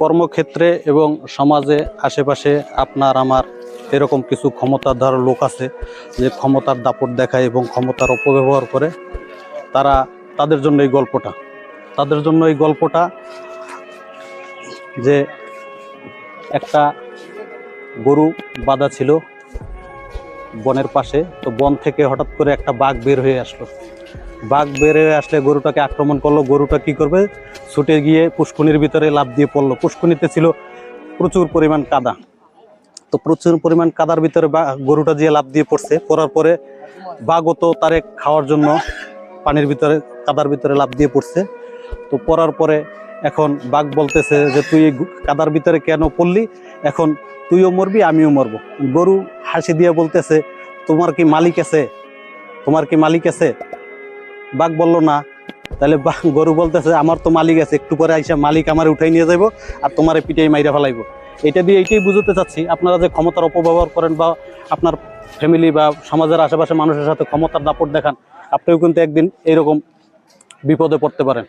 কর্মক্ষেত্রে এবং সমাজে আশেপাশে আপনার আমার এরকম কিছু ক্ষমতাধর লোক আছে যে ক্ষমতার দাপট দেখায় এবং ক্ষমতার অপব্যবহার করে। তাদের জন্য এই গল্পটা যে একটা গরু বাঁধা ছিল বনের পাশে। তো বন থেকে হঠাৎ করে একটা বাঘ বের হয়ে আসলে গরুটাকে আক্রমণ করলো। গরুটা কি করবে, ছুটে গিয়ে পুষ্কুনির ভিতরে লাফ দিয়ে পড়লো। পুষ্কুনিতে ছিল প্রচুর পরিমাণ কাদা। তো প্রচুর পরিমাণ কাদার ভিতরে গরুটা দিয়ে লাফ দিয়ে পড়ার পরে বাঘও তো তারে খাওয়ার জন্য পানির ভিতরে কাদার ভিতরে লাফ দিয়ে পড়ছে। তো পড়ার পরে এখন বাঘ বলতেছে যে তুই এই কাদার ভিতরে কেন পড়লি, এখন তুইও মরবি আমিও মরবো। গরু হাসি দিয়ে বলতেছে তোমার কি মালিক আছে? বাঘ বলল না। তাহলে গরু বলতেছে আমার তো মালিক আছে, একটু পরে আইসা মালিক আমার উঠাই নিয়ে যাবো আর তোমার পিটাই মাইরা ফেলাইবো। এইটাই বুঝতে চাচ্ছি, আপনারা যে ক্ষমতার অপব্যবহার করেন বা আপনার ফ্যামিলি বা সমাজের আশেপাশে মানুষের সাথে ক্ষমতার দাপট দেখান, আপনিও কিন্তু একদিন এইরকম বিপদে পড়তে পারেন।